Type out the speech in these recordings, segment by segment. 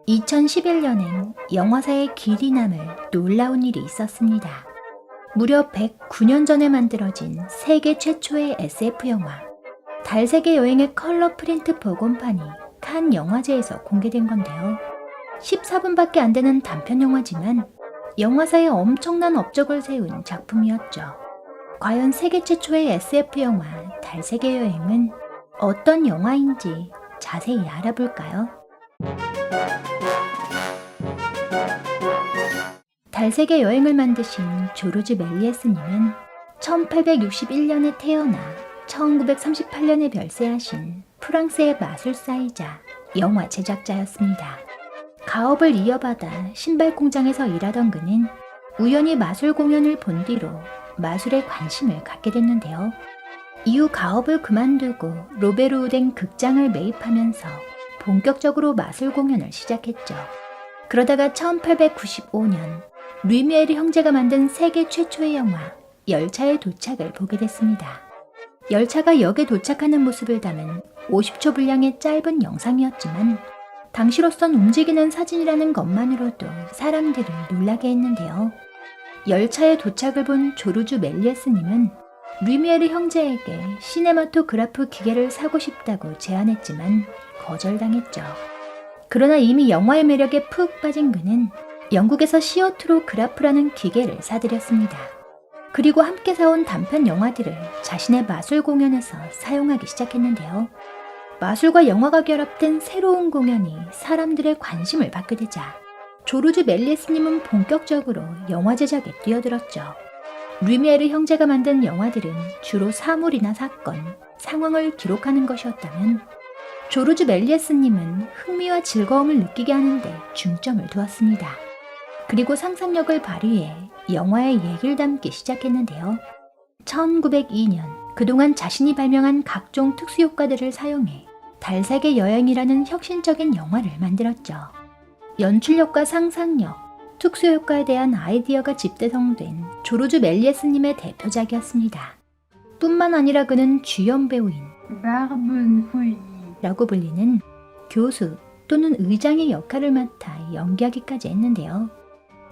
2011년엔 영화사의 길이 남을 놀라운 일이 있었습니다. 무려 109년 전에 만들어진 세계 최초의 SF 영화 달세계 여행의 컬러 프린트 복원판이 칸 영화제에서 공개된 건데요. 14분밖에 안 되는 단편 영화지만 영화사에 엄청난 업적을 세운 작품이었죠. 과연 세계 최초의 SF 영화 달세계 여행은 어떤 영화인지 자세히 알아볼까요? 달세계 여행을 만드신 조르주 멜리에스님은 1861년에 태어나 1938년에 별세하신 프랑스의 마술사이자 영화 제작자였습니다. 가업을 이어받아 신발 공장에서 일하던 그는 우연히 마술 공연을 본 뒤로 마술에 관심을 갖게 됐는데요. 이후 가업을 그만두고 로베르우댕 극장을 매입하면서 본격적으로 마술 공연을 시작했죠. 그러다가 1895년 루미에르 형제가 만든 세계 최초의 영화 열차의 도착을 보게 됐습니다. 열차가 역에 도착하는 모습을 담은 50초 분량의 짧은 영상이었지만 당시로선 움직이는 사진이라는 것만으로도 사람들을 놀라게 했는데요. 열차의 도착을 본 조르주 멜리에스님은 루미에르 형제에게 시네마토그라프 기계를 사고 싶다고 제안했지만 거절당했죠. 그러나 이미 영화의 매력에 푹 빠진 그는 영국에서 시어트로그라프라는 기계를 사들였습니다. 그리고 함께 사온 단편 영화들을 자신의 마술 공연에서 사용하기 시작했는데요. 마술과 영화가 결합된 새로운 공연이 사람들의 관심을 받게 되자 조르주 멜리에스님은 본격적으로 영화 제작에 뛰어들었죠. 루미에르 형제가 만든 영화들은 주로 사물이나 사건, 상황을 기록하는 것이었다면 조르주 멜리에스님은 흥미와 즐거움을 느끼게 하는데 중점을 두었습니다. 그리고 상상력을 발휘해 영화의 얘기를 담기 시작했는데요. 1902년 그동안 자신이 발명한 각종 특수효과들을 사용해 달세계 여행이라는 혁신적인 영화를 만들었죠. 연출력과 상상력, 특수효과에 대한 아이디어가 집대성된 조르주 멜리에스님의 대표작이었습니다. 뿐만 아니라 그는 주연 배우인 라고 불리는 교수 또는 의장의 역할을 맡아 연기하기까지 했는데요.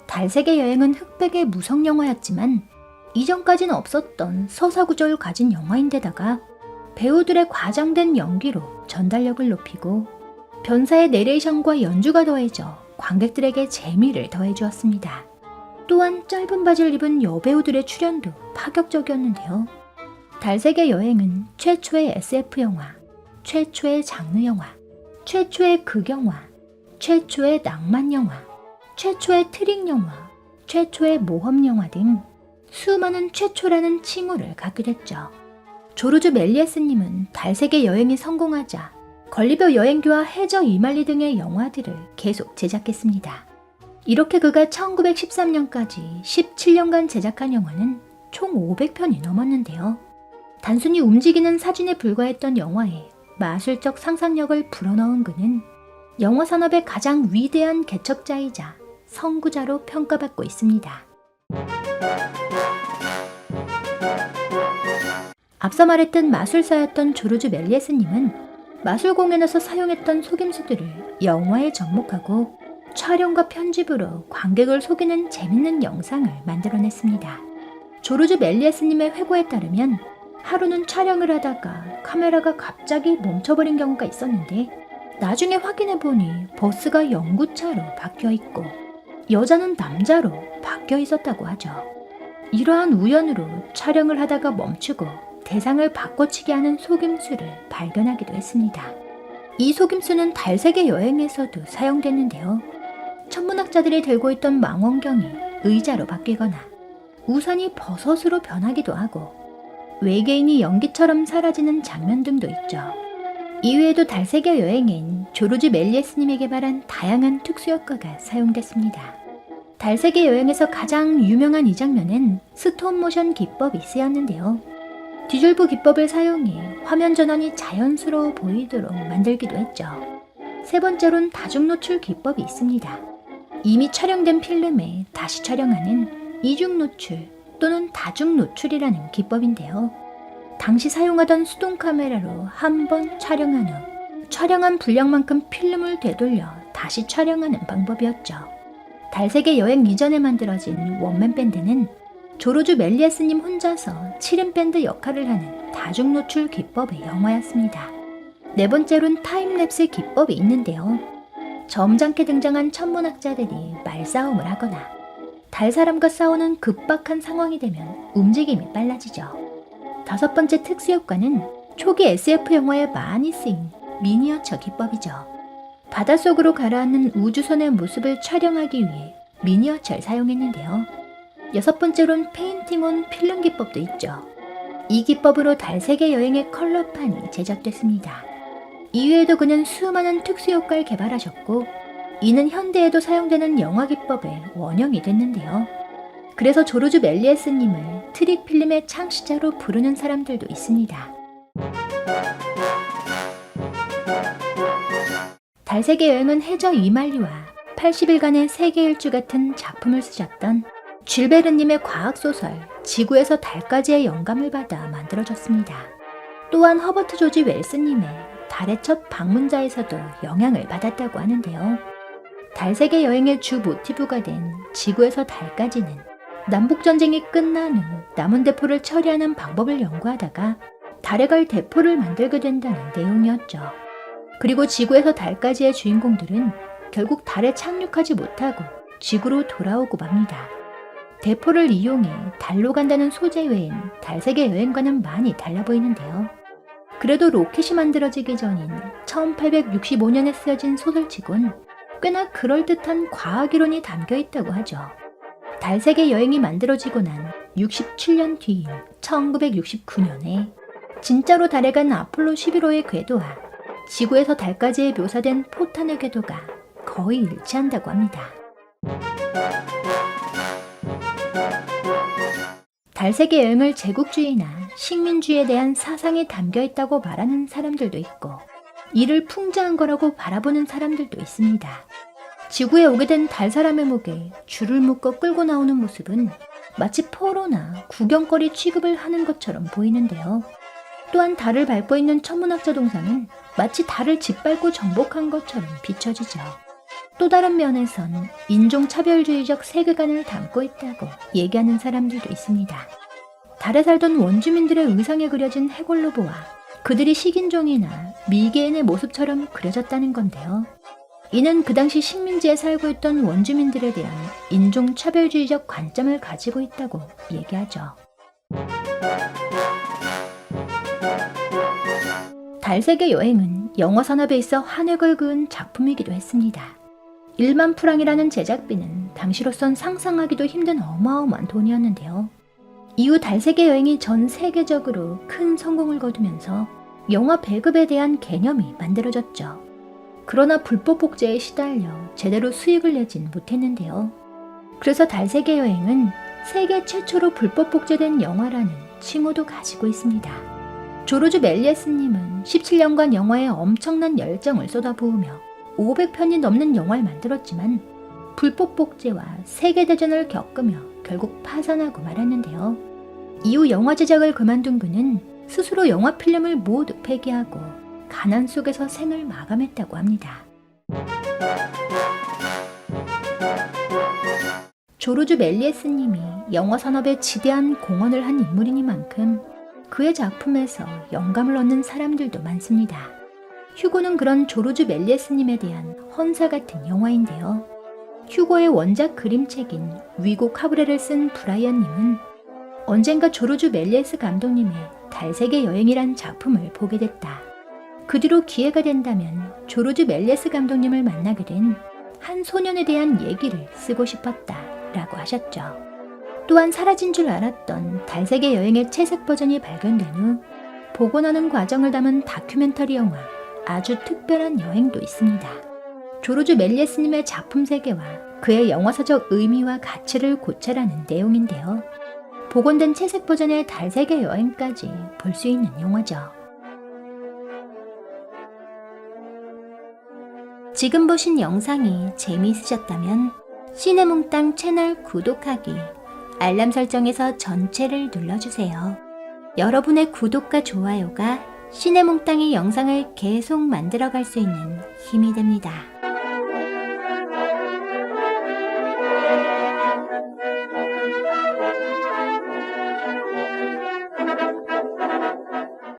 달세계 여행은 흑백의 무성 영화였지만 이전까지는 없었던 서사구조를 가진 영화인데다가 배우들의 과장된 연기로 전달력을 높이고 변사의 내레이션과 연주가 더해져 관객들에게 재미를 더해주었습니다. 또한 짧은 바지를 입은 여배우들의 출연도 파격적이었는데요. 달세계 여행은 최초의 SF 영화, 최초의 장르 영화, 최초의 극영화, 최초의 낭만 영화, 최초의 트릭 영화, 최초의 모험 영화 등 수많은 최초라는 칭호를 갖게 됐죠. 조르주 멜리에스님은 달세계 여행이 성공하자 걸리버 여행기와 해저 이말리 등의 영화들을 계속 제작했습니다. 이렇게 그가 1913년까지 17년간 제작한 영화는 총 500편이 넘었는데요. 단순히 움직이는 사진에 불과했던 영화에 마술적 상상력을 불어넣은 그는 영화 산업의 가장 위대한 개척자이자 선구자로 평가받고 있습니다. 앞서 말했던 마술사였던 조르주 멜리에스님은 마술 공연에서 사용했던 속임수들을 영화에 접목하고 촬영과 편집으로 관객을 속이는 재밌는 영상을 만들어냈습니다. 조르주 멜리에스님의 회고에 따르면 하루는 촬영을 하다가 카메라가 갑자기 멈춰버린 경우가 있었는데 나중에 확인해보니 버스가 연구차로 바뀌어있고 여자는 남자로 바뀌어 있었다고 하죠. 이러한 우연으로 촬영을 하다가 멈추고 대상을 바꿔치기 하는 속임수를 발견하기도 했습니다. 이 속임수는 달세계 여행에서도 사용됐는데요. 천문학자들이 들고 있던 망원경이 의자로 바뀌거나 우산이 버섯으로 변하기도 하고 외계인이 연기처럼 사라지는 장면 등도 있죠. 이외에도 달세계 여행엔 조르주 멜리에스님이 개발한 다양한 특수효과가 사용됐습니다. 달세계 여행에서 가장 유명한 이 장면엔 스톱모션 기법이 쓰였는데요. 디졸브 기법을 사용해 화면 전환이 자연스러워 보이도록 만들기도 했죠. 세 번째로는 다중 노출 기법이 있습니다. 이미 촬영된 필름에 다시 촬영하는 이중 노출 또는 다중 노출이라는 기법인데요. 당시 사용하던 수동 카메라로 한 번 촬영한 후 촬영한 분량만큼 필름을 되돌려 다시 촬영하는 방법이었죠. 달세계 여행 이전에 만들어진 원맨 밴드는 조르주 멜리에스님 혼자서 7인 밴드 역할을 하는 다중 노출 기법의 영화였습니다. 네 번째로는 타임랩스 기법이 있는데요. 점잖게 등장한 천문학자들이 말싸움을 하거나 달사람과 싸우는 급박한 상황이 되면 움직임이 빨라지죠. 다섯 번째 특수효과는 초기 SF 영화에 많이 쓰인 미니어처 기법이죠. 바닷속으로 가라앉는 우주선의 모습을 촬영하기 위해 미니어처를 사용했는데요. 여섯 번째로는 페인팅 온 필름 기법도 있죠. 이 기법으로 달세계 여행의 컬러판이 제작됐습니다. 이외에도 그는 수많은 특수효과를 개발하셨고 이는 현대에도 사용되는 영화 기법의 원형이 됐는데요. 그래서 조르주 멜리에스님을 트릭 필름의 창시자로 부르는 사람들도 있습니다. 달세계 여행은 해저 이말리와 80일간의 세계 일주 같은 작품을 쓰셨던 쥘 베르님의 과학소설 지구에서 달까지의 영감을 받아 만들어졌습니다. 또한 허버트 조지 웰스님의 달의 첫 방문자에서도 영향을 받았다고 하는데요. 달세계 여행의 주 모티브가 된 지구에서 달까지는 남북전쟁이 끝난 후 남은 대포를 처리하는 방법을 연구하다가 달에 갈 대포를 만들게 된다는 내용이었죠. 그리고 지구에서 달까지의 주인공들은 결국 달에 착륙하지 못하고 지구로 돌아오고 맙니다. 대포를 이용해 달로 간다는 소재 외엔 달세계 여행과는 많이 달라 보이는데요. 그래도 로켓이 만들어지기 전인 1865년에 쓰여진 소설치곤 꽤나 그럴듯한 과학이론이 담겨있다고 하죠. 달세계 여행이 만들어지고 난 67년 뒤인 1969년에 진짜로 달에 간 아폴로 11호의 궤도와 지구에서 달까지의 묘사된 포탄의 궤도가 거의 일치한다고 합니다. 달세계 여행을 제국주의나 식민주의에 대한 사상이 담겨있다고 말하는 사람들도 있고 이를 풍자한 거라고 바라보는 사람들도 있습니다. 지구에 오게 된 달사람의 목에 줄을 묶어 끌고 나오는 모습은 마치 포로나 구경거리 취급을 하는 것처럼 보이는데요. 또한 달을 밟고 있는 천문학자 동상은 마치 달을 짓밟고 정복한 것처럼 비춰지죠. 또 다른 면에선 인종차별주의적 세계관을 담고 있다고 얘기하는 사람들도 있습니다. 달에 살던 원주민들의 의상에 그려진 해골로보와 그들이 식인종이나 미개인의 모습처럼 그려졌다는 건데요. 이는 그 당시 식민지에 살고 있던 원주민들에 대한 인종차별주의적 관점을 가지고 있다고 얘기하죠. 달세계 여행은 영화 산업에 있어 한획을 그은 작품이기도 했습니다. 1만 프랑이라는 제작비는 당시로선 상상하기도 힘든 어마어마한 돈이었는데요. 이후 달세계 여행이 전 세계적으로 큰 성공을 거두면서 영화 배급에 대한 개념이 만들어졌죠. 그러나 불법 복제에 시달려 제대로 수익을 내진 못했는데요. 그래서 달세계 여행은 세계 최초로 불법 복제된 영화라는 칭호도 가지고 있습니다. 조르주 멜리에스님은 17년간 영화에 엄청난 열정을 쏟아부으며 500편이 넘는 영화를 만들었지만 불법 복제와 세계대전을 겪으며 결국 파산하고 말았는데요. 이후 영화 제작을 그만둔 그는 스스로 영화 필름을 모두 폐기하고 가난 속에서 생을 마감했다고 합니다. 조르주 멜리에스님이 영화 산업에 지대한 공헌을 한 인물이니만큼 그의 작품에서 영감을 얻는 사람들도 많습니다. 휴고는 그런 조르주 멜리에스님에 대한 헌사 같은 영화인데요. 휴고의 원작 그림책인 위고 카브레를 쓴 브라이언님은 언젠가 조르주 멜리에스 감독님의 달세계 여행이란 작품을 보게 됐다. 그 뒤로 기회가 된다면 조르주 멜리에스 감독님을 만나게 된 한 소년에 대한 얘기를 쓰고 싶었다 라고 하셨죠. 또한 사라진 줄 알았던 달세계 여행의 채색 버전이 발견된 후 복원하는 과정을 담은 다큐멘터리 영화 아주 특별한 여행도 있습니다. 조르주 멜리에스님의 작품 세계와 그의 영화사적 의미와 가치를 고찰하는 내용인데요. 복원된 채색 버전의 달세계 여행까지 볼 수 있는 영화죠. 지금 보신 영상이 재미있으셨다면 시네몽땅 채널 구독하기, 알람 설정에서 전체를 눌러주세요. 여러분의 구독과 좋아요가 시네몽땅의 영상을 계속 만들어갈 수 있는 힘이 됩니다.